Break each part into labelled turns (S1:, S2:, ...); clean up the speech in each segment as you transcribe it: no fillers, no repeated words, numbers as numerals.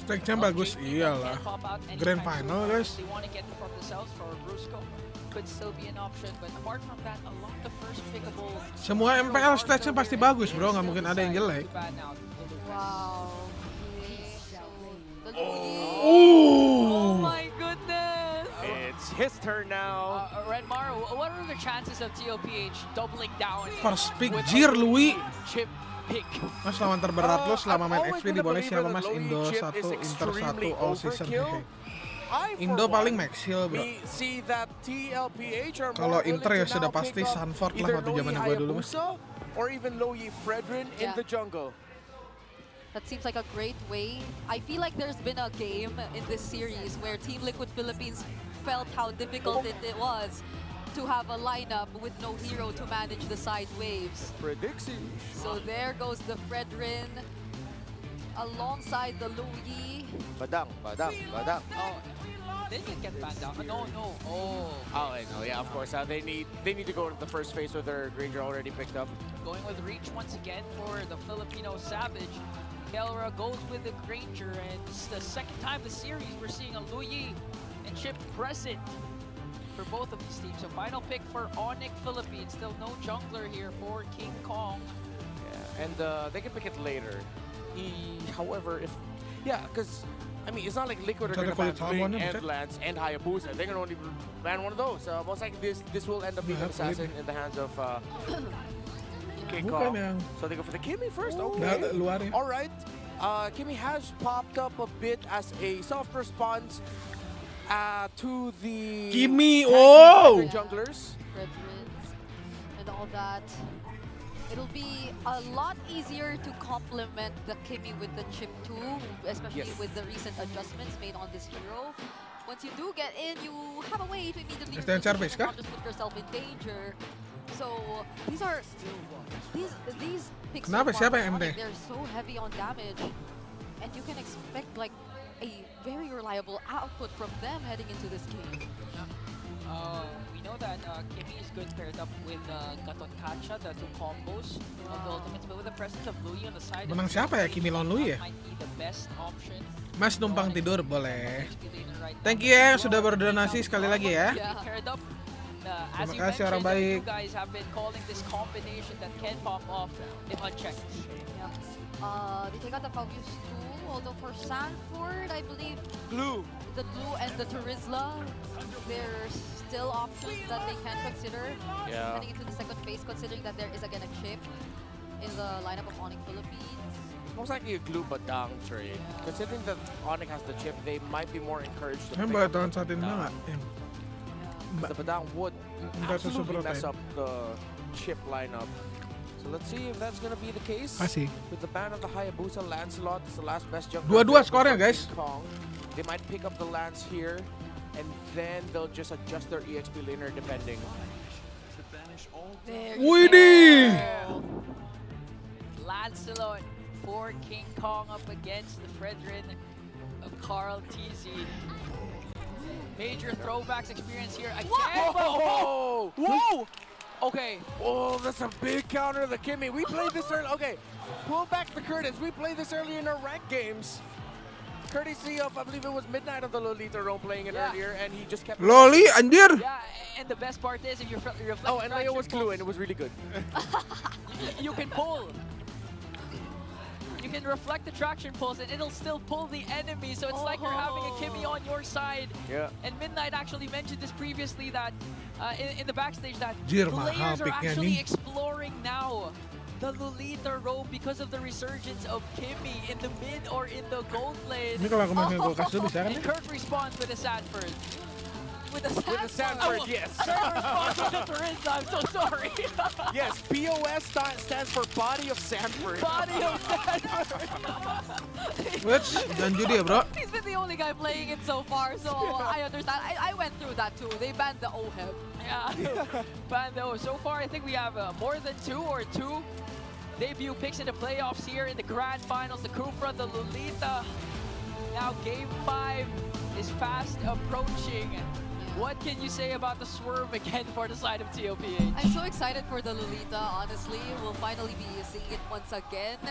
S1: Stage-nya bagus, iyalah. Grand final, guys. Semua MPL stage-nya pasti bagus, bro. Nggak mungkin ada yang jelek.
S2: Wow.
S3: Oh my goodness!
S4: It's his turn now.
S3: Red Maro, what are the chances of TOPH doubling down?
S1: First pick, Jir, Louis.
S3: Chip pick.
S1: Mas lawan terberat lo selama main XP di boleh siapa mas? Indo 1, Inter 1, all season. Indo paling max heal, bro. Kalau Inter ya sudah pasti Sanford lah waktu zamannya gue dulu mas.
S4: Or even Loyi Fredrin in the jungle.
S2: That seems like a great way. I feel like there's been a game in this series where Team Liquid Philippines felt how difficult it was to have a lineup with no hero to manage the side waves.
S4: Prediction.
S2: So there goes the Fredrin alongside the Louis.
S4: Badang.
S3: Oh, then you get banned down. No. Oh,
S4: I know. Yeah, of course. They need to go to the first phase with their Granger already picked up.
S3: Going with Reach once again for the Filipino Savage. Kelra goes with the Granger, and it's the second time this series we're seeing a Luyi and Chip present for both of these teams. So final pick for Onic Philippines. Still no jungler here for King Kong.
S4: Yeah, and they can pick it later. However, because I mean, it's not like Liquid are going to ban Ling and Lance and Hayabusa. They're going to only ban one of those. Most likely this will end up being an assassin in the hands of King Kong. So they go for the Kimmy first. Okay. All right. Kimmy has popped up a bit as a soft response to the
S1: Kimmy,
S4: junglers.
S2: Fredrins and all that. It'll be a lot easier to complement the Kimmy with the chip too, especially with the recent adjustments made on this hero. Once you do get in, you have a way to immediately not just put yourself in danger. So these picks so far, they're so heavy on damage, and you can expect like a very reliable output from them heading into this game.
S3: We know that Kimmy is good paired up with Gatot Kacha, the two combos of the ultimates, but with the presence of Louis on the side.
S1: Menang siapa ya Kimmy lawan Louis ya?
S3: Might be the best option.
S1: Mas numpang tidur boleh. Thank you ya sudah berdonasi sekali lagi ya.
S3: As you mentioned, you guys have been calling this combination that can pop off if unchecked.
S2: They take out the Fabius too, although for Sanford, I believe
S4: Glue
S2: and the Turizla, there's still options that they can consider heading into the second phase, considering that there is again a chip in the lineup of Onic Philippines.
S4: Most likely a Glue Badang trade. Considering that Onic has the chip, they might be more encouraged to pick up the Badang. The Badang would absolutely mess up the chip lineup. So let's see if that's going to be the case. With the ban of the Hayabusa, Lancelot is the last best jungler.
S1: 2-2 skornya guys.
S4: They might pick up the Lance here, and then they'll just adjust their EXP laner depending.
S1: Widih!
S3: Lancelot for King Kong up against the Fredrin of Carl TZ. Major throwbacks experience here again.
S4: Whoa!
S3: Whoa! Okay.
S4: Oh, that's a big counter to the Kimmy. We played this early. Okay, pull back the Curtis. We played this early in our ranked games. Courtesy of, I believe it was Midnight of the Lolita role playing it earlier, and he just kept...
S1: Loli, anjir!
S3: Yeah, and the best part is if you reflect...
S4: Oh, and Leo was Glue, and it was really good.
S3: You can pull. You can reflect the traction pulse and it'll still pull the enemy, so it's like you're having a Kimmy on your side.
S4: Yeah.
S3: And Midnight actually mentioned this previously that in the backstage that
S1: Jir,
S3: players are actually exploring now the Lolita roam because of the resurgence of Kimmy in the mid or in the gold lane.
S1: Ini kalau aku main kulkas dulu bisa kan?
S3: And Kurt responds with a Sanford.
S4: With the Sanford, yes.
S3: I'm so sorry.
S4: Yes, BOS stands for Body of Sanford.
S3: Body of Sanford.
S1: Which, jangan judi ya bro.
S2: He's been the only guy playing it so far, so I understand. I went through that too. They banned the OHEB.
S3: Yeah, banned the OHEB. So far, I think we have more than two debut picks in the playoffs here in the grand finals. The Kufra, the Lolita. Now game 5 is fast approaching. What can you say about the swerve again for the side of TOPH?
S2: I'm so excited for the Lolita, honestly. We'll finally be seeing it once again.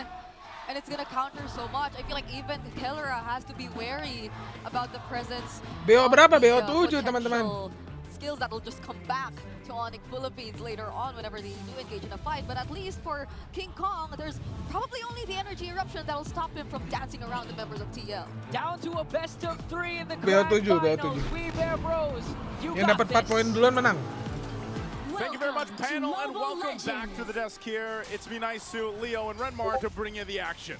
S2: and it's gonna counter so much. I feel like even Kellera has to be wary about the presence
S1: BO
S2: of
S1: berapa?
S2: the,
S1: BO 7 teman-teman.
S2: potential skills that will just come back to Onic Philippines later on whenever they do engage in a fight. But at least for King Kong, there's probably only the energy eruption that will stop him from dancing around the members of TL.
S3: Down to a best of 3 in the
S1: BO
S3: grand
S1: 7, BO
S3: finals.
S1: 7.
S3: We Bear Bros. You
S1: Yang
S3: got
S1: dapat 4
S3: this.
S1: poin duluan menang.
S5: Thank you very much,
S6: Welcome to
S5: panel, and
S6: Mobile
S5: welcome back to the desk here. It's me, Nice-Su, Leo, and Renmar to bring you the action.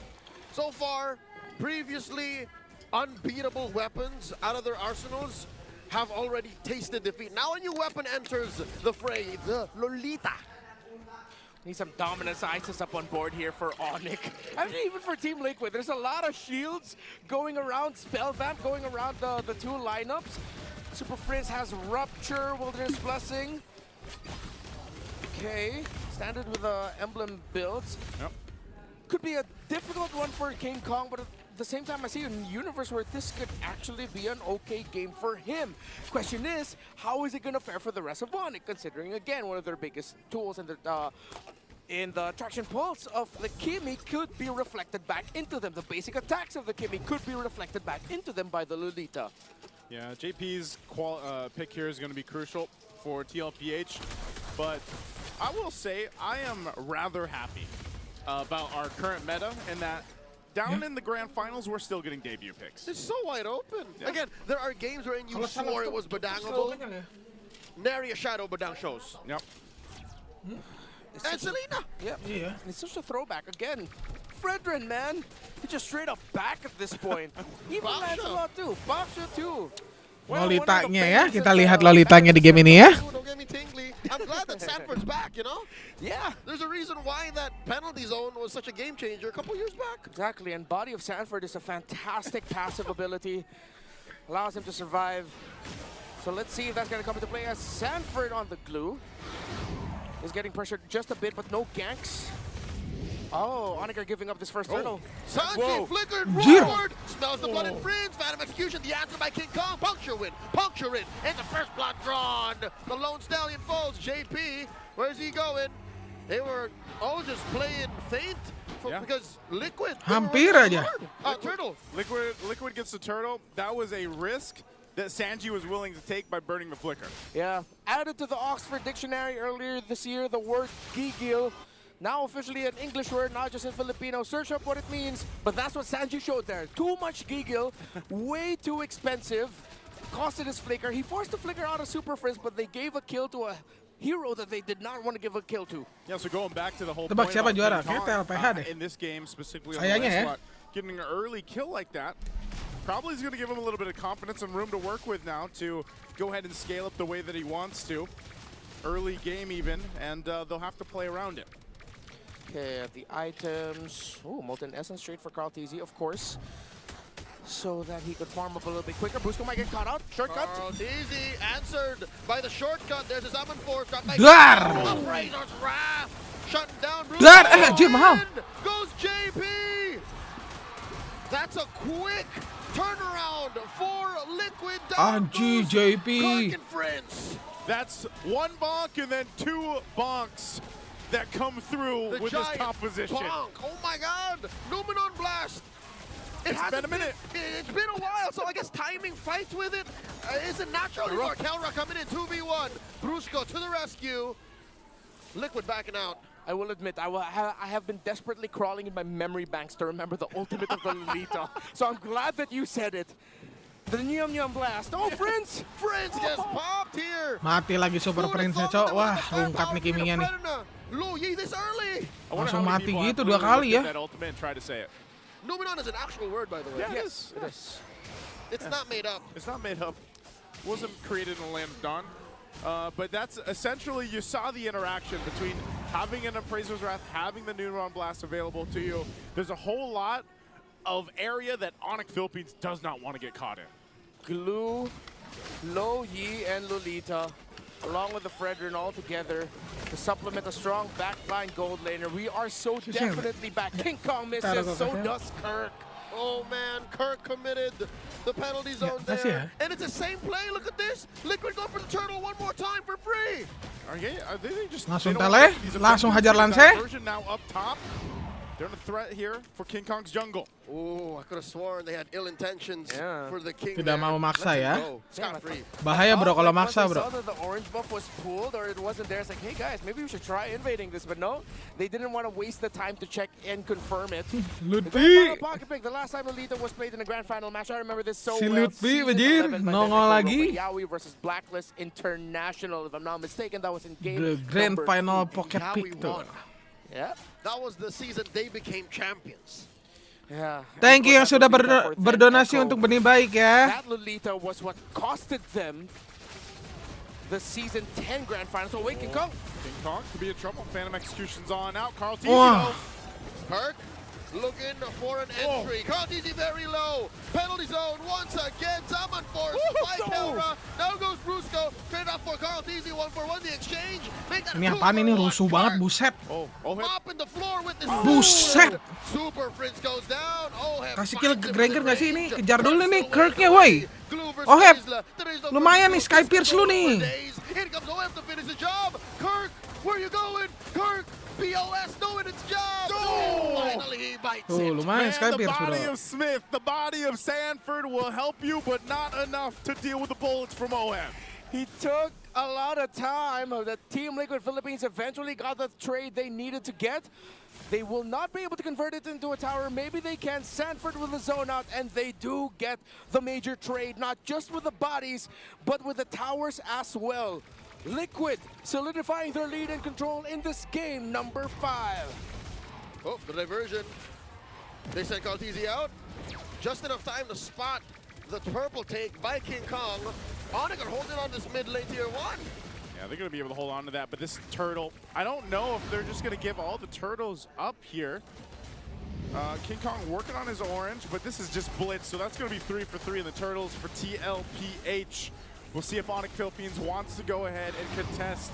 S7: So far, previously unbeatable weapons out of their arsenals have already tasted defeat. Now a new weapon enters the fray, the Lolita.
S4: Need some dominance ISIS up on board here for Onic. I mean, even for Team Liquid, there's a lot of shields going around, Spell Vamp going around the two lineups. Super Frizz has Rupture, Wilderness Blessing. Okay, standard with emblem builds.
S5: Yep.
S4: Could be a difficult one for King Kong, but at the same time, I see a universe where this could actually be an okay game for him. Question is, how is it going to fare for the rest of Onic, considering, again, one of their biggest tools in the traction pulse of the Kimi could be reflected back into them. The basic attacks of the Kimi could be reflected back into them by the Lolita.
S5: Yeah, JP's pick here is going to be crucial for TLPH, but I will say I am rather happy about our current meta and that down in the grand finals, we're still getting debut picks.
S7: It's so wide open.
S5: Yeah.
S7: Again, there are games wherein you swore it was Badangable. Nary a shadow Badang shows.
S5: Yep.
S7: And Selena.
S4: Yep.
S1: Yeah.
S4: It's such a throwback. Again, Fredrin, man. He just straight up back at this point. Even Lancelot too. Baksha too.
S1: Lolitanya ya, kita lihat Lolitanya di game ini ya.
S7: Don't get me tingly. I'm glad that Sanford's back, you know?
S4: Yeah.
S7: There's a reason why that penalty zone was such a game changer a couple years back.
S4: Exactly, and Body of Sanford is a fantastic passive ability. Allows him to survive. So let's see if that's going to come into play as Sanford on the glue. Is getting pressured just a bit, but no ganks. Oh, Onic are giving up this first turtle.
S7: Sanji flickered
S1: Jiro.
S7: forward. Smells the blood and friends. Phantom execution. The answer by King Kong. Puncture win. Puncture it. And the first blood drawn. The Lone Stallion falls. JP, where's he going? They were all just playing feint because Liquid.
S1: Hampir aja.
S7: Turtle.
S5: Liquid gets the turtle. That was a risk that Sanji was willing to take by burning the flicker.
S4: Yeah, added to the Oxford Dictionary earlier this year, the word gigil. Now officially an English word, not just in Filipino. Search up what it means, but that's what Sanji showed there. Too much gigil, way too expensive. Costed his flicker. He forced the flicker out of Super Frizz, but they gave a kill to a hero that they did not want to give a kill to.
S5: Yeah, so going back to the whole
S1: Tebak
S5: point
S1: siapa
S5: about
S1: juara?
S5: King
S1: Kayaknya
S5: Kong,
S1: TLPH deh.
S5: in this game, specifically on the
S1: Sayangnya ya.
S5: Lancelot, getting an early kill like that probably is going to give him a little bit of confidence and room to work with now to go ahead and scale up the way that he wants to. Early game even, and they'll have to play around it.
S4: Okay, the items. Oh, Molten Essence straight for Carl TZ, of course. So that he could farm up a little bit quicker. Brusco might get caught out. Shortcut.
S7: Easy answered by the shortcut. There's his Summon Force.
S1: Dar!
S7: Razor's Wrath. Shutting down Bruce.
S1: Dar! Anjir, mahal.
S7: Goes JP. That's a quick turnaround for Liquid.
S1: Anjir, JP.
S7: Kirk and friends.
S5: That's one bonk and then two bonks that come through
S7: The
S5: with this
S7: giant
S5: composition.
S7: bonk. Oh my God. Numenon Blast.
S5: It's been a minute.
S7: It's been a while, so I guess timing fights with it isn't natural anymore. Kelra coming in 2v1. Brusco to the rescue. Liquid backing out.
S4: I will admit, I have been desperately crawling in my memory banks to remember the ultimate of the Lolita. So I'm glad that you said it. The Nyum Nyum Blast. Oh, friends!
S7: Friends gets popped here.
S1: Mati lagi Super Prince-nya, Cok. Wah, ungkat nih Kiminya nih.
S7: Luyi this early.
S5: I wonder
S1: Langsung
S5: how many
S1: mati
S5: people have
S1: gitu 2 kali
S5: looked at
S1: ya.
S5: That ultimate and try to say it.
S7: Numenon is an actual word, by the way.
S5: Yeah,
S4: Yes, it is.
S7: It's not made up.
S5: It's not made up. Wasn't created in the Land of Dawn. But that's essentially, you saw the interaction between having an Appraiser's Wrath, having the Neuron Blast available to you. There's a whole lot of area that Onic Philippines does not want to get caught in.
S4: Glue, Lo Yi, and Lolita, along with the Fredrin all together to supplement a strong backline gold laner. We are so definitely back. King Kong misses, so does Kirk.
S7: Oh man, Kirk committed the penalty zone
S1: that's
S7: there.
S1: it.
S7: And it's the same play, look at this. Liquid go for the turtle one more time for free.
S5: Are they just
S1: Langsung
S5: they don't
S1: tele,
S5: want these
S1: langsung
S5: effective
S1: hajar Lance.
S5: version now up top. They're under threat here for King Kong's jungle.
S7: Oh, I could have sworn they had ill intentions for the king.
S1: Tidak mau maksa ya.
S7: Scot-free.
S1: Bahaya bro kalau maksa bro.
S4: Saw that the orange buff was pulled or it wasn't there. It's like, hey guys, maybe we should try invading this. But no, they didn't want to waste the time to check and confirm it.
S1: Lutfi.
S4: Pocket pick. The last time Lolita was played in the grand final match, I remember this so
S1: Si
S4: well.
S1: Lutfi,
S4: Season
S1: bajir.
S4: 11 by
S1: Nongol
S4: Dennis
S1: lagi.
S4: Yawi versus Blacklist International. If I'm not mistaken, that was in game
S1: The grand
S4: number
S1: final
S4: 2.
S1: pocket
S7: Yawi
S1: pick tuh.
S7: won.
S4: Yeah.
S7: That was the season they became champions.
S4: Yeah.
S1: Thank you yang sudah
S4: Lolita for
S1: berdonasi
S4: Echo.
S1: untuk benih baik ya.
S4: That Lolita was what costed them the season 10 grand final. So wait, King Kong.
S5: King Kong could be in trouble. Phantom Execution's on out. Carl Tizzy
S1: Wah.
S7: Kirk looking for an entry. Carl Tizzy very low. Penalty zone once again. Zaman forced by Kelra. Now goes Brusco. Straight up for Carl Tizzy. 1-for-1 the exchange. Make that
S1: Ini apaan ini rusuh banget buset.
S7: Mopping the floor with this.
S1: Buset.
S7: Super Prince goes down.
S1: Kasih kill ke Gregor gak sih ini? Kejar dulu nih Kirknya woi. Oheb, lumayan nih Sky Pierce lu nih.
S7: Here comes Oheb to finish the job. Kirk, where you going? Kirk, POS doing its job. Finally he bites
S1: Tuh
S7: it.
S1: lumayan Sky
S5: the
S1: Pierce
S5: body
S1: bro.
S5: of Smith, the body of Sanford will help you, but not enough to deal with the bullets from Oheb.
S4: He took a lot of time. The Team Liquid Philippines eventually got the trade they needed to get. They will not be able to convert it into a tower. Maybe they can. Sanford with the zone out, and they do get the major trade, not just with the bodies, but with the towers as well. Liquid solidifying their lead and control in this game, number 5.
S7: Oh, the diversion. They sent Caltizi out. Just enough time to spot the purple take by King Kong. Onic are holding on this mid lane tier 1.
S5: Yeah, they're going to be able to hold on to that, but this turtle, I don't know if they're just going to give all the turtles up here. King Kong working on his orange, but this is just blitz, so that's going to be 3 for 3 in the turtles for TLPH. We'll see if Onic Philippines wants to go ahead and contest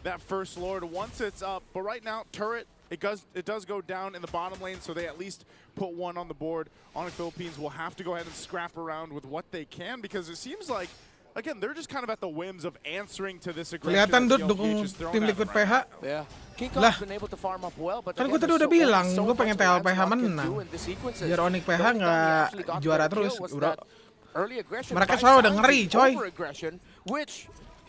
S5: that first Lord once it's up. But right now, turret, it does go down in the bottom lane, so they at least put one on the board. Onic Philippines will have to go ahead and scrap around with what they can, because it seems like, again, they're just kind of at the whims of answering to this aggression.
S1: Kelihatan
S5: that
S1: Dut
S5: TLPH
S1: dukung
S5: is throwing
S1: tim
S5: at
S1: Liquid
S5: them right
S1: PH.
S4: Yeah. King
S1: Lah.
S4: Kong's been able to farm up well, but
S1: Kan gue
S4: again,
S1: tadi udah
S4: there's
S1: bilang,
S4: so
S1: gue
S4: much
S1: pengen
S4: Lancelot
S1: TLPH
S4: can
S1: menang.
S4: do in this sequences.
S1: Biar Onic PH
S4: The only time he
S1: nggak
S4: actually got
S1: juara
S4: that kill
S1: terus,
S4: was
S1: bro.
S4: that early aggression
S1: Mereka
S4: by
S1: selalu udah
S4: Sanford,
S1: ngeri, coy.
S4: over-aggression, which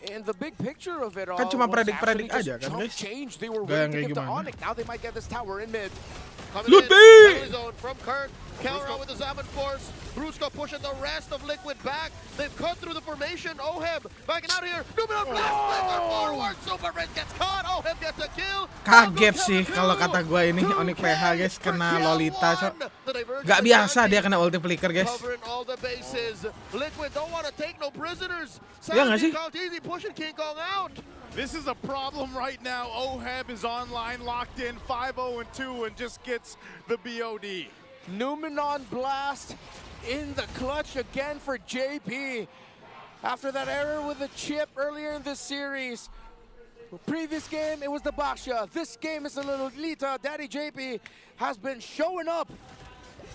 S4: in the big picture of it all,
S1: Kan cuma
S4: was
S1: predik-predik
S4: actually
S1: aja
S4: just
S1: kan,
S4: chump
S1: guys?
S4: change they were
S1: Gak yang
S4: willing to
S1: kayak
S4: give to
S1: gimana.
S4: Onic. Now they might get this tower in mid.
S7: Coming
S1: Lutfi!
S7: in, penalty zone from Kirk. Kelra with the Zaman force. Brusco pushing the rest of Liquid back. They've cut through the formation. Oheb backing out here. Numinal blast. Splitter forward. Super Red gets caught. Oheb gets a kill.
S1: Kaget sih kalau kata gue ini Onic PH guys kena Lolita. Gak biasa dia kena ulti flicker guys.
S7: Covering all the bases. Liquid don't want to take no prisoners.
S1: Ya nggak sih?
S7: Easy pushing King Kong out.
S5: This is a problem right now. Oheb is online, locked in, 5-0-2, and just gets the BOD.
S4: Numenon Blast in the clutch again for JP. After that error with the chip earlier in this series. Previous game, it was the Baksha. This game is the Lolita. Daddy JP has been showing up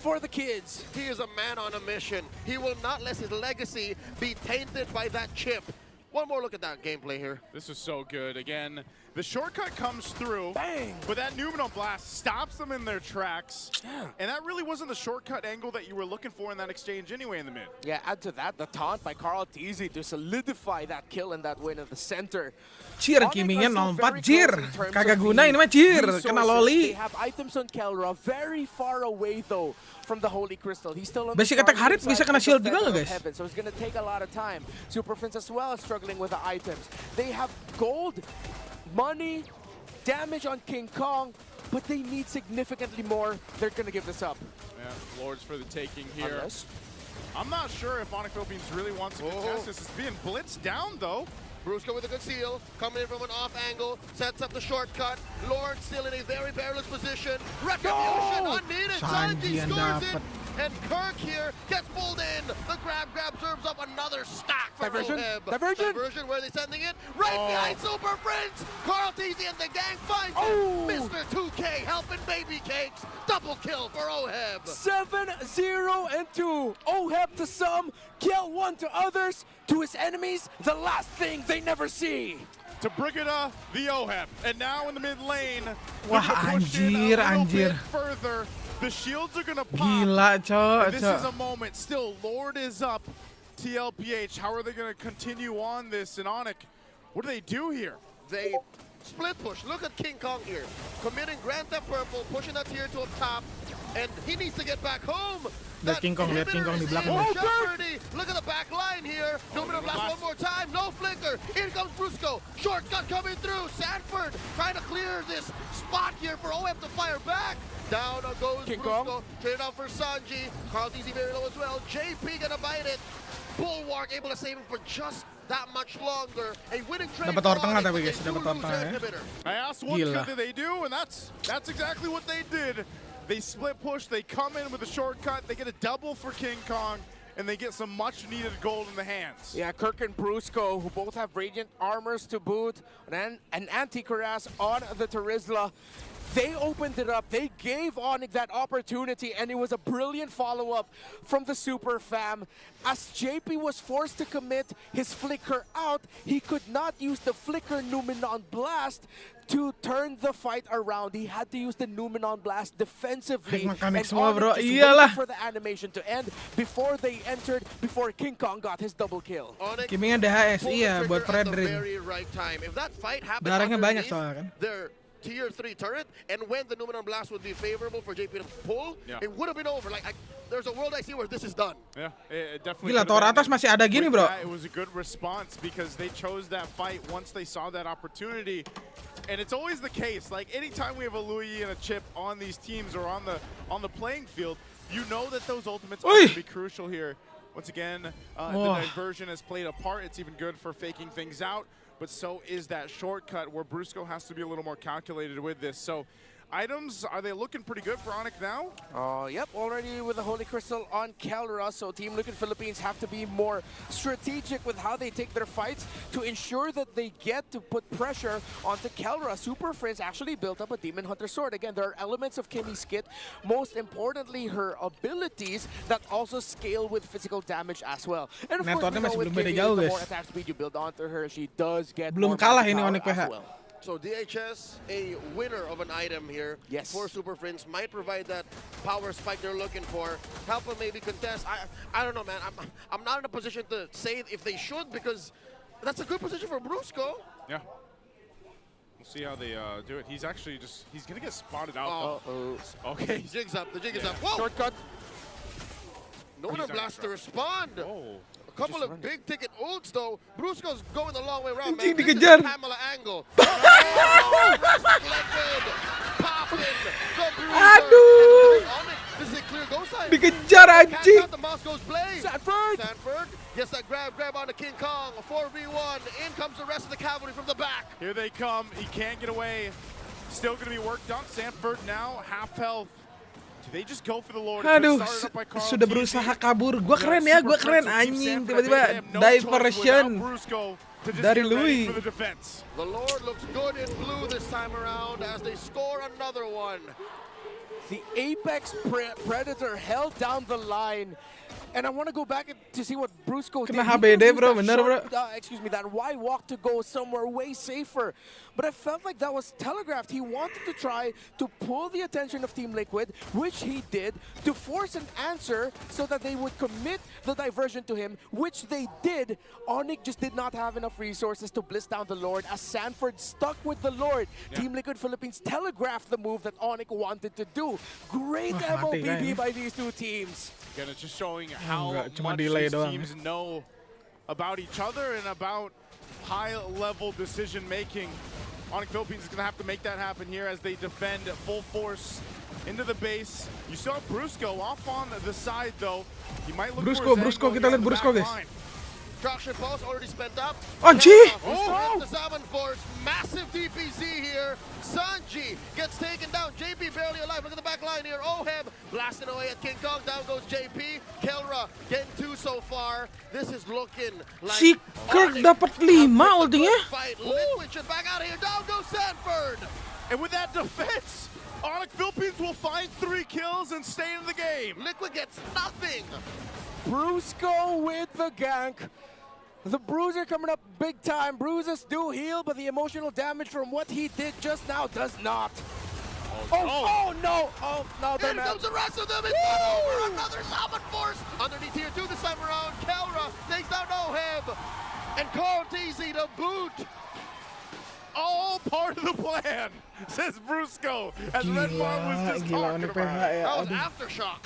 S4: for the kids.
S7: He is a man on a mission. He will not let his legacy be tainted by that chip. One more look at that gameplay here.
S5: This is so good. Again, the shortcut comes through,
S4: Bang!
S5: but that Numenal Blast stops them in their tracks. Yeah. And that really wasn't the shortcut angle that you were looking for in that exchange anyway in the mid.
S4: Yeah, add to that the taunt by Carl Tizzy to solidify that kill and that win at the center.
S1: Cheer Kimingnya 04 jir. Kagak guna ini mah cheer. Kena loli.
S4: They have items on Kelra very far away though from the Holy Crystal. He's still on the
S1: Basic attack Harit bisa kena shield juga nggak guys?
S4: Heaven, so it's gonna take a lot of time. Super Prince as well is struggling with the items. They have gold, money, damage on King Kong, but they need significantly more. They're gonna give this up.
S5: Yeah, Lords for the taking here.
S4: Unless.
S5: I'm not sure if Onic Philippines really wants to contest this. It's being blitzed down though.
S7: Brusco with a good seal, coming in from an off angle, sets up the shortcut. Lord still in a very perilous position. Retribution unneeded. Sanji scores it. And Kirk here gets pulled in. The grab serves up another stack for
S4: Diversion.
S7: Oheb.
S4: Diversion.
S7: Where are they sending it? Right behind Super Prince. Carl Tizzy and the gang finds it. Mr. 2K helping baby cakes. Double kill for Oheb.
S4: 7-0-2. Oheb to some, kill one to others. To his enemies, the last thing they never see.
S5: to Brigida the Oheb. And now in the mid lane,
S1: Wah,
S5: they're gonna push in a
S1: anjir,
S5: little
S1: anjir.
S5: bit further. The shields are gonna pop.
S1: Gila, cok,
S5: And this is a
S1: cok.
S5: moment. Still, Lord is up. TLPH, how are they gonna continue on this? And Onic, what do they do here?
S7: They split push. Look at King Kong here. Committing Grand Theft Purple, pushing that tier to up top. And he needs to get back home.
S1: Lihat King Kong, lihat King Kong di belakang.
S7: Oh, Jeopardy. Look at the back line here. Numino blast one more time. No flicker. Here comes Brusco. Shortcut coming through. Sanford trying to clear this spot here for OM to fire back. Down goes
S4: King
S7: Brusco.
S4: Kong.
S7: Traded out for Sanji. Carl DZ very low as well. JP gonna bite it. Bulwark able to save him for just that much longer. A winning trade.
S1: Dapat tower tengah tapi guys, dapat tower tengah ya.
S5: I asked what
S1: Gila.
S5: did they do, and that's exactly what they did. They split push, they come in with a shortcut, they get a double for King Kong, and they get some much needed gold in the hands.
S4: Yeah, Kirk and Brusco, who both have Radiant armors to boot, and an anti-cuirass on the Terizla. They opened it up. They gave Onic that opportunity, and it was a brilliant follow-up from the Super Fam. As JP was forced to commit his flicker out, he could not use the flicker Numenon Blast to turn the fight around. He had to use the Numenon Blast defensively.
S1: Hack mechanic
S4: and
S1: semua, bro.
S4: Onic just
S1: Iyalah.
S4: waited for the animation to end before they entered, before King Kong got his double kill.
S7: Onic
S1: Kiming DHS,
S7: pulled the
S1: iya, buat
S7: trigger at the
S1: Fredrin.
S7: very right time. If that fight happened
S1: Darahnya banyak
S7: underneath
S1: soalnya kan.
S7: their tier 3 turret, and when the Numenon Blast would be favorable for JP to pull,
S5: Yeah.
S7: it would have been over. Like, there's a world I see where this is done.
S5: Yeah, it definitely.
S1: Gila,
S5: could've
S1: tower
S5: ended
S1: atas masih ada gini,
S5: with
S1: bro.
S5: that. It was a good response because they chose that fight once they saw that opportunity. And it's always the case. Like anytime we have a Louis and a Chip on these teams or on the playing field, you know that those ultimates are going to be crucial here. Once again, the diversion has played a part. It's even good for faking things out. But so is that shortcut where Brusco has to be a little more calculated with this. So items, are they looking pretty good for Onic now?
S4: Yep, already with the Holy Crystal on Kelra, so Team Liquid Philippines have to be more strategic with how they take their fights to ensure that they get to put pressure onto Kelra. Super Friends actually built up a Demon Hunter sword. Again, there are elements of Kimmy's kit, most importantly her abilities that also scale with physical damage as well. And of course,
S1: Networknya
S4: we know
S1: masih
S4: with
S1: belum beda
S4: Kimmy,
S1: jauh,
S4: the
S1: guys.
S4: more attack speed you build onto her, she does get
S1: Belum
S4: more
S1: kalah
S4: magic
S1: ini
S4: power
S1: Onic
S4: as
S1: PH.
S4: well.
S7: So DHS, a winner of an item here
S4: Yes.
S7: for Super Friends, might provide that power spike they're looking for. Help them maybe contest. I don't know, man. I'm not in a position to say if they should, because that's a good position for Brusco.
S5: Yeah. We'll see how they do it. He's actually he's going to get spotted out.
S7: Oh.
S5: Okay.
S7: Jig's up. The jig is up. Whoa!
S4: Shortcut.
S7: No one blast to respond.
S5: Oh.
S7: A couple of big ticket ults though. Brusco's going the long way around,
S1: Anjing,
S7: man. This is
S1: dikejar.
S7: a Pamela angle. Oh, reflected. Popping. The bruiser.
S1: Aduh.
S7: This is a clear go side.
S1: Dikejar
S7: Catch
S1: anjing.
S7: out the Moscow's blade. Sanford gets that grab on the King Kong. A 4v1. In comes the rest of the cavalry from the back.
S5: Here they come. He can't get away. Still going to be worked on. Sanford now half health. Do they just go for the Lord?
S1: Aduh,
S5: Started up by Carl
S1: sudah
S5: TZ.
S1: berusaha kabur. Gua keren ya, gua
S5: Super
S1: keren
S5: Friends will keep
S1: anjing.
S5: Sanford at bay.
S1: Tiba-tiba
S5: They have no choice
S1: diversion.
S5: without Brusco to just
S1: dari
S5: get ready
S1: Louis.
S5: for the defense.
S7: The Lord looks good in blue this time around as they score another one.
S4: The Apex Predator held down the line. And I want to go back to see what Brusco did.
S1: Kena
S4: He
S1: HBD,
S4: used
S1: bro.
S4: that
S1: Bener, bro.
S4: excuse me, that Y walk to go somewhere way safer. But I felt like that was telegraphed. He wanted to try to pull the attention of Team Liquid, which he did, to force an answer so that they would commit the diversion to him, which they did. Onic just did not have enough resources to bliss down the Lord as Sanford stuck with the Lord.
S5: Yeah.
S4: Team Liquid Philippines telegraphed the move that Onic wanted to do. Great
S1: mati kan.
S4: MOPB by these two teams.
S5: Again, it's just showing how
S1: Enggak, cuma
S5: much
S1: delay
S5: these
S1: doang.
S5: teams know about each other and about high-level decision-making. Onic Philippines is going to have to make that happen here as they defend at full force into the base. You saw Brusco off on the side, though. He might look
S1: Brusco,
S5: for his
S1: Brusco,
S5: angle
S1: kita
S5: here on
S1: lihat
S5: the
S1: Brusco,
S5: back
S1: guys.
S5: line.
S7: Traction pulse already spent up.
S1: Anjing!
S7: Oh! The Salmon Force, massive DPZ here. Sanji gets taken down. JP barely alive. Look at the back line here. Oheb blasting away at King Kong. Down goes JP. Kelra getting 2 so far. This is looking like
S1: Si Kirk
S7: Onic
S1: dapat 5
S7: have picked a
S1: ultinya.
S7: good fight. Liquid should back out of here. Down goes Sanford.
S5: And with that defense, Onic Philippines will find 3 kills and stay in the game.
S7: Liquid gets nothing.
S4: Brusco with the gank. The Bruiser coming up big time. Bruises do heal, but the emotional damage from what he did just now does not. Oh no! Oh no,
S7: Here comes the rest of them. It's not over. Another Salmon Force underneath tier 2 this time around. Kelra takes down Oheb. And Carl TZ to boot.
S5: All part of the plan, says Brusco. As Red Bar was just talking about.
S7: That was Aftershock.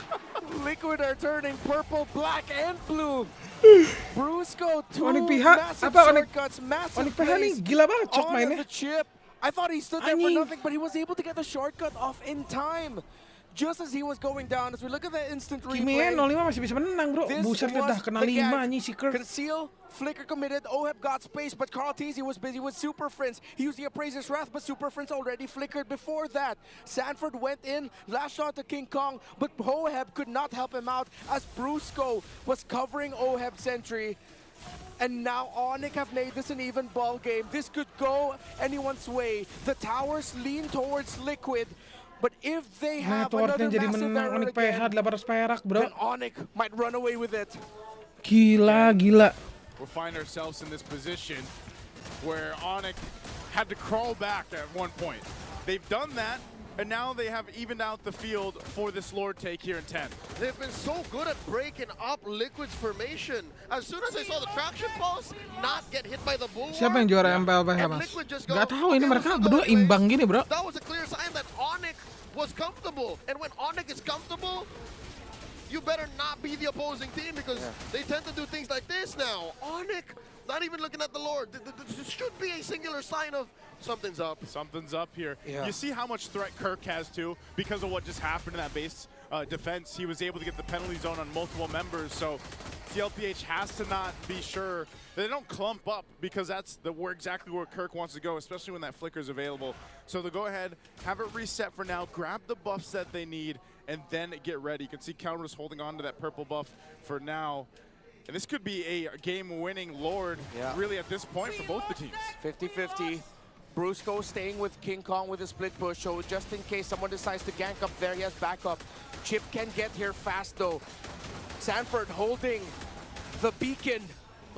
S4: Liquid are turning purple, black, and blue. Brusco, two
S1: Onic pihak,
S4: massive
S1: apa Onic?
S4: shortcuts, massive
S1: Onic pihak nih
S4: plays
S1: gila banget cok
S4: on
S1: mainnya.
S4: the chip. I thought he stood there for
S1: Anjing.
S4: nothing, but he was able to get the shortcut off in time. Just as he was going down, as we look at the instant
S1: Kimia
S4: replay,
S1: 05 masih bisa menang bro.
S4: this
S1: Buset
S4: was
S1: dah kena
S4: the
S1: 5
S4: gag.
S1: anjing si Kirk.
S4: Conceal, Flicker committed, Oheb got space, but Carl Teasy was busy with Super Friends. He used the Appraiser's Wrath, but Super Friends already flickered before that. Sanford went in, last shot to King Kong, but Oheb could not help him out as Brusco was covering Oheb's sentry. And now Onic have made this an even ball game. This could go anyone's way. The towers lean towards Liquid, but if they have another
S1: Networknya jadi
S4: massive
S1: menang
S4: error
S1: Onic PH
S4: again,
S1: 800 perak bro.
S4: then Onic might run away with it.
S1: Gila, gila.
S5: We'll find ourselves in this position where Onic had to crawl back at one point. They've done that, and now they have evened out the field for this Lord take here in 10.
S7: They've been so good at breaking up Liquid's formation. As soon as I saw the traction pulse not get hit by the bulwark,
S1: Siapa yang juara MPLPH mas? Gak tahu ini mereka berdua imbang gini bro.
S7: That was a clear sign that Onic was comfortable. And when Onic is comfortable, you better not be the opposing team because they tend to do things like this now. Onic, not even looking at the Lord. This should be a singular sign of something's up.
S5: Something's up here.
S4: Yeah.
S5: You see how much threat Kirk has too because of what just happened in that base defense. He was able to get the penalty zone on multiple members, so TLPH has to not be sure that they don't clump up because that's exactly where Kirk wants to go, especially when that flicker is available. So they'll go ahead, have it reset for now, grab the buffs that they need, and then get ready. You can see Counter's holding on to that purple buff for now. And this could be a game-winning Lord really at this point for both the teams.
S4: 50-50. Brusco staying with King Kong with a split push, so just in case someone decides to gank up there, he has backup. Chip can get here fast though. Sanford holding the beacon.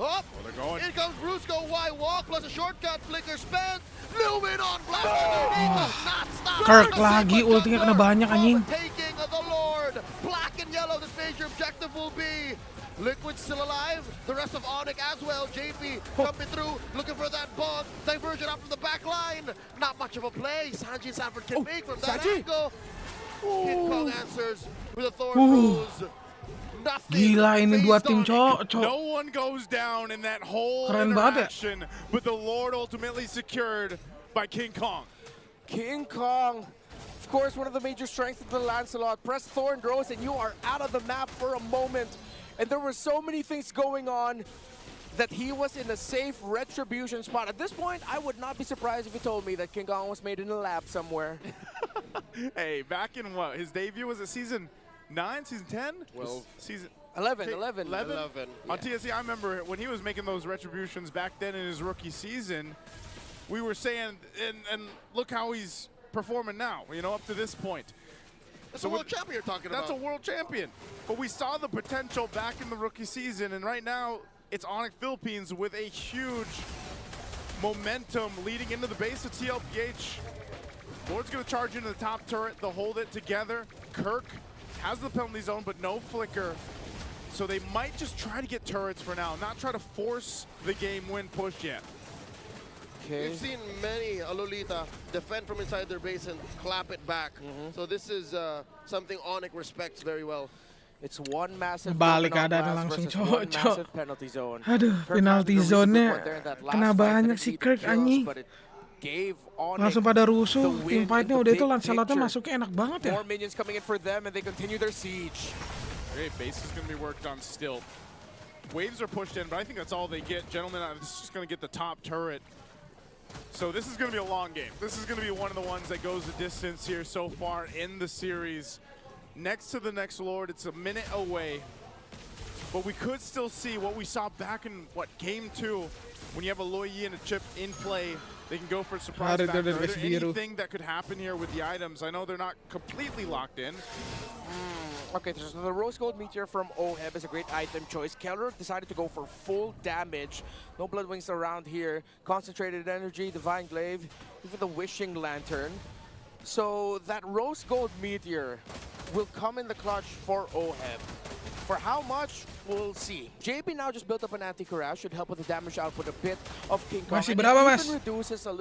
S7: Oh,
S5: they're going.
S7: In comes Brusco, Y walk plus a shortcut, flicker spent. Lumen on blast underneath does not stop.
S1: Kirk lagi ultinya kena banyak anjing.
S7: Taking the Lord. Black and yellow, this major objective will be. Liquid still alive, the rest of Onic as well. JP coming through, looking for that bug. Diversion out from the back line. Not much of a play. Sanji and Sanford can make from that angle. Kid Kong answers with a Thorn Rose. Nothing.
S1: Gila ini dua tim cok.
S5: No one goes down in that whole
S1: Keren banget ya.
S5: interaction, but the Lord ultimately secured by King Kong.
S4: King Kong, of course, one of the major strengths of the Lancelot. Press Thorn Rose and you are out of the map for a moment. And there were so many things going on that he was in a safe retribution spot. At this point, I would not be surprised if you told me that King Kong was made in a lab somewhere.
S5: Hey, back in what? His debut was at season 9, season 10?
S7: Well,
S5: season
S4: 11.
S5: On TSC, I remember when he was making those retributions back then in his rookie season, we were saying, and look how he's performing now, you know, up to this point.
S7: That's a world champion you're talking about.
S5: That's a world champion. But we saw the potential back in the rookie season, and right now, it's Onic Philippines with a huge momentum leading into the base of TLPH. Lord's going to charge into the top turret. They'll hold it together. Kirk has the penalty zone, but no flicker. So they might just try to get turrets for now, not try to force the game win push yet.
S4: Okay.
S7: We've seen many Lolita defend from inside their base and clap it back. So this is something Onic respects very well.
S4: It's one massive
S1: Balik keadaan langsung cok. Aduh, penalty zone-nya kena banyak si Kirk anjing. Langsung pada rusuh. Team fight-nya udah itu Lancelotnya masuknya enak banget ya.
S4: More minions coming in for them and they continue their siege.
S5: Okay, base is going to be worked on still. Waves are pushed in, but I think that's all they get. Gentlemen, this is just going to get the top turret. So this is going to be a long game. This is going to be one of the ones that goes the distance here so far in the series. Next to the next Lord, it's a minute away. But we could still see what we saw back in, game 2, when you have a Loi Yi and a Chip in play. They can go for a surprise factor. Is there anything that could happen here with the items? I know they're not completely locked in.
S4: Okay, so the Rose Gold Meteor from OHEB is a great item choice. Keller decided to go for full damage. No Blood Wings around here. Concentrated Energy, Divine Glaive, even the Wishing Lantern. So that Rose Gold Meteor will come in the clutch for OHEB. For how much, we'll see. JP now just built up an anti-crash, should help with the damage output a bit of King Kong.
S1: Masih berapa, Mas?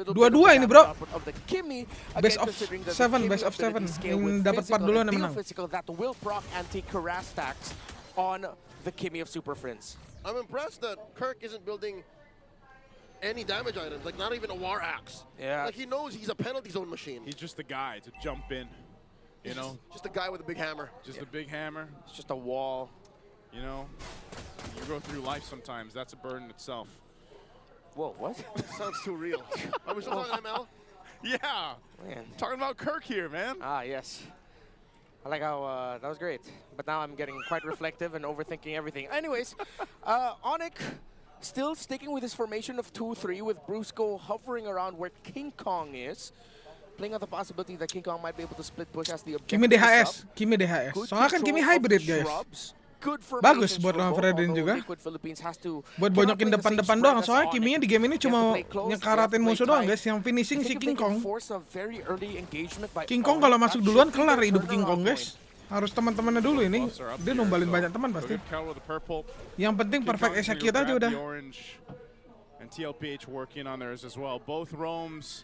S4: Dua-dua
S1: ini, bro.
S4: Of the Kimmy,
S1: Best of 7, best of 7. Yang dapat 4 duluan yang menang.
S4: That will proc anti-crash stacks on the Kimmy of Super Friends.
S7: I'm impressed that Kirk isn't building any damage items, like not even a War Axe.
S4: Yeah.
S7: Like he knows he's a penalty zone machine.
S5: He's just the guy to jump in. You know,
S7: just a guy with a big hammer.
S5: Just a big hammer.
S4: It's just a wall.
S5: You know, you go through life sometimes. That's a burden itself.
S4: Whoa, what?
S7: Sounds too real. Are we still talking ML?
S5: Yeah.
S4: Man.
S5: Talking about Kirk here, man.
S4: Ah, yes. I like how that was great. But now I'm getting quite reflective and overthinking everything. Anyways, Onic still sticking with his formation of 2-3 with Brusco hovering around where King Kong is. Playing out the possibility that King Kong might be able to split push as the objective.
S1: Kimmy DHS, Kimmy DHS. Soalnya kan Kimmy hybrid, guys. Bagus buat lawan Fredin juga. Buat bonyokin depan-depan doang. Soalnya Kimmy-nya di game ini cuma nyekaratin musuh doang, guys. Yang finishing si King Kong. King Kong kalau masuk duluan kelar hidup King Kong, guys. Harus teman-temannya dulu ini. Dia numbalin banyak teman pasti. Yang penting perfect execute aja udah.
S5: And TLPH working on theirs as well. Both roams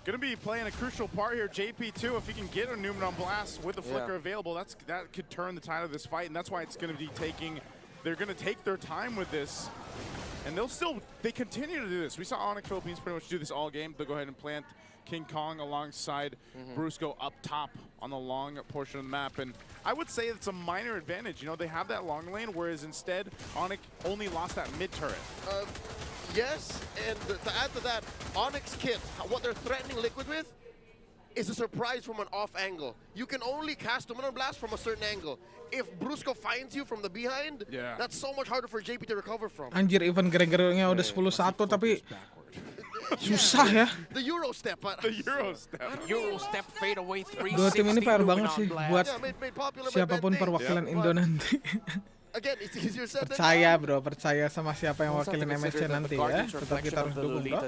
S5: gonna be playing a crucial part here. JP too, if he can get a Numenon Blast with the flicker available, that could turn the tide of this fight, and that's why it's gonna be they're gonna take their time with this. And they continue to do this. We saw Onic Philippines pretty much do this all game. They'll go ahead and plant King Kong alongside Brusco up top on the long portion of the map. And I would say it's a minor advantage. You know, they have that long lane, whereas instead, Onic only lost that mid turret.
S7: Yes, and to add to that, Onyx kit, what they're threatening Liquid with is a surprise from an off angle. You can only cast Numenon Blast from a certain angle. If Brusco finds you from the behind, that's so much harder for JP to recover from.
S1: Anjir, even Gregor-nya udah 10-1 tapi susah ya.
S7: The Euro step.
S5: The Euro step.
S4: Euro step fade away 360.
S1: Dua tim ini fair banget sih buat siapapun perwakilan Indo nanti.
S7: Again, it's easier said than
S1: percaya bro, percaya sama siapa yang wakilin MSC nanti ya. Tetap kita harus dukung bro.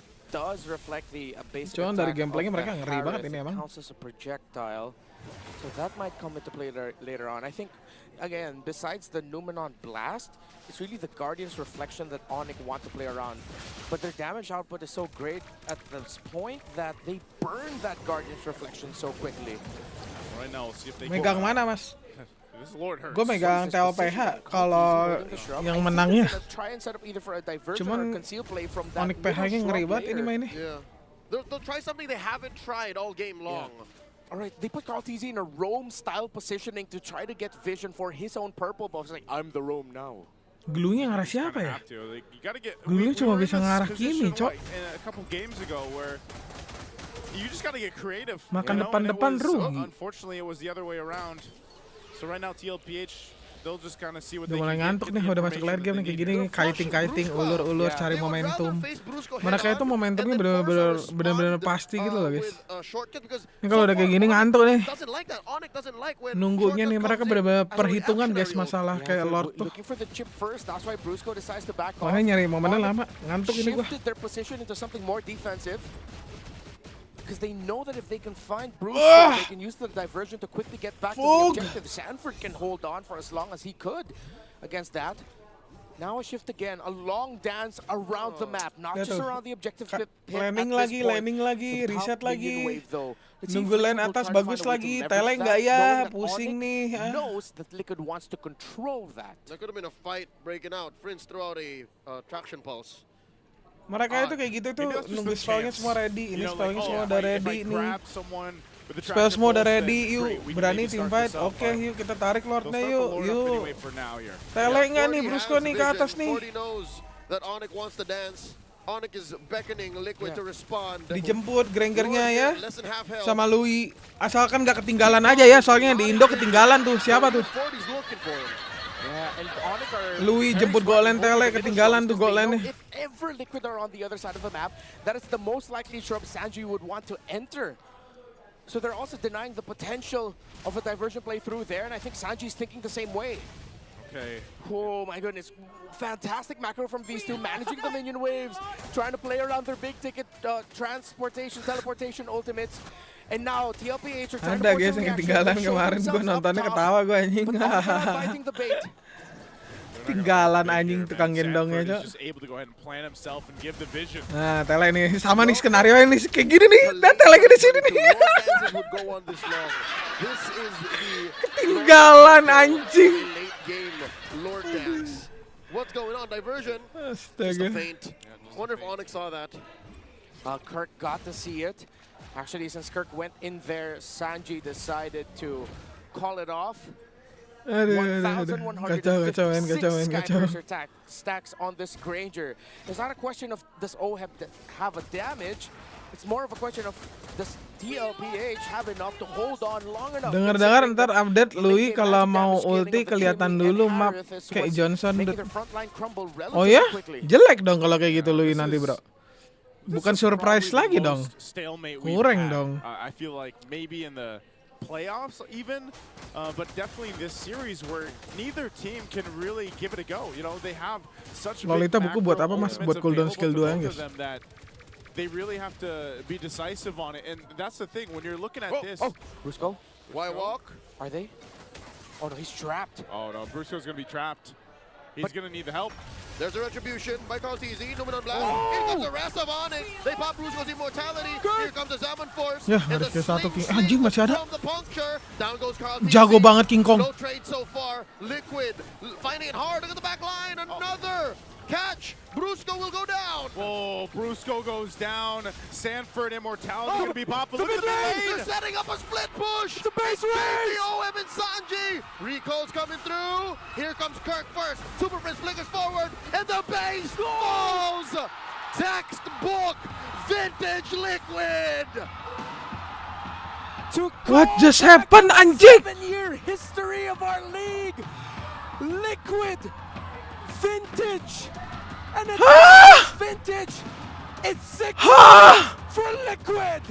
S1: Cuman dari gameplaynya mereka ngeri banget ini emang.
S4: So that might come into play later on. I think, again, besides the Numenon Blast, it's really the Guardian's Reflection that Onic want to play around. But their damage output is so great at this point that they burn that Guardian's Reflection so quickly.
S5: Right now, we'll see if they
S1: megang mana, Mas?
S5: Gue
S1: megang TLPH kalau yang menangnya. Cuman Onic PH-nya ngeri banget ini mainnya.
S7: They'll try something they haven't tried all game long.
S4: Alright, they put Carl TZ in a roam style positioning to try to get vision for his own purple buff. It's like, I'm the roam now.
S1: Glue-nya ngarah siapa ya? Glue-nya cuma bisa ngarah Kimmy, cok.
S5: You just gotta get creative.
S1: Makan depan-depan rugi.
S5: Unfortunately, it was the other way around. So right now TLPH, they'll just kind of see what they
S1: can mulai ngantuk nih, udah masuk late game nih kayak gini, kiting, ulur-ulur cari momentum. Mereka itu momentumnya benar-benar pasti gitu loh guys. Ini kalau udah kayak gini ngantuk nih. Nunggunya nih mereka benar-benar perhitungan guys masalah kayak Lord tuh. Makanya nyari momennya lama, ngantuk ini gua.
S4: Because they know that if they can find Bruce, they can use the diversion to quickly get back to the objective. Sanford can hold on for as long as he could against that. Now a shift again, a long dance around the map, not just around the objective pit.
S1: Landing lagi, reset lagi. Nunggu lane atas bagus lagi, tele nggak ya, pusing nih.
S4: Knows that Liquid wants to control that.
S7: There could have been a fight breaking out. Prince threw out a traction pulse.
S1: Mereka itu kayak gitu tuh, nunggu spellnya semua ready, ini spellnya semua udah ready nih. Spell semua udah ready, yuk berani team fight, oke yuk kita tarik Lordnya yuk. Tele nggak nih Brusco nih ke atas nih. Dijemput Grengernya ya, sama Louis. Asalkan nggak ketinggalan aja ya, soalnya di Indo ketinggalan tuh, siapa tuh? Louis jemput goal-line tele, ketinggalan tuh goal-line-nya.
S4: If ever Liquid are on the other side of the map, that is the most likely shrub Sanji would want to enter. So they're also denying the potential of a diversion play through there, and I think Sanji's thinking the same way.
S5: Okay.
S4: Oh my goodness, fantastic macro from these two, managing the minion waves, trying to play around their big ticket transportation, teleportation ultimates. And now TLPH are trying to
S1: Ada
S4: force
S1: guys
S4: a
S1: yang
S4: reaction.
S1: ketinggalan
S4: They're showing
S1: kemarin, gue
S4: themselves up
S1: nontonnya
S4: top,
S1: ketawa gue anjing.
S4: but Onic are not biting the bait.
S1: Tinggalan anjing tukang gendongnya,
S5: Sanford
S1: Cok.
S5: is just able to go ahead and plant himself and give the vision.
S1: Nah, Tele ini sama nih skenario ini kayak gini nih. Dan Tele lagi di sini nih.
S7: would go on this long. This is the
S1: Ketinggalan anjing.
S7: late game Lord Dance. What's going on? Diversion. Just a
S1: Astaga.
S7: feint. Wonder if Onic saw that.
S4: Kirk got to see it. Actually, since Kirk went in there, Sanji decided to call it off.
S1: Aduh.
S4: 1,156
S1: Kacau.
S4: Skyburster stacks on this Granger. It's not a question of does O have a damage. It's more of a question of does TLPH have enough to hold on long enough.
S1: Dengar-dengar ntar update Lui kalau mau ulti kelihatan dulu map kayak Johnson. Oh ya? Jelek dong kalau kayak gitu Lui nanti, bro. Bukan surprise lagi dong. Kurang dong.
S5: I feel like maybe in the playoffs even, but definitely in this series where neither team can really give it a go. You know, they have such
S1: Lolita buku buat apa Mas? Buat cooldown skill 2 guys.
S5: They really have to be decisive on it, and that's the thing when you're looking at this.
S4: Brusco?
S7: Why walk?
S4: Are they? Oh no, he's trapped.
S5: Oh no, Brusco's gonna be trapped. He's gonna need the help.
S7: There's a retribution by Cartesi. Numenon Blast. Here comes the rest of Onic. They pop Brusco's immortality. Here comes the Zaman Force.
S1: Ya,
S7: And
S1: harus
S7: the
S1: ke satu
S7: sling
S1: King. Anjing masih ada.
S7: from the puncture. Down goes Cartesi.
S1: Jago banget King Kong.
S7: No trade so far. Liquid finding it hard. Look at the back line. Another catch. Brusco will go down.
S5: Whoa, Brusco goes down. Sanford immortality gonna be popping. Look at the
S7: They're
S5: lane.
S7: setting up a split push.
S5: It's a base race.
S7: OM and Sanji. Rico's coming through. Here comes Kirk first. Super Prince flickers forward. And the base falls. Textbook vintage Liquid.
S1: What just happened, anjing?
S3: 7-year history of our league. Liquid. Vintage. And it's vintage. It's sick for Liquid.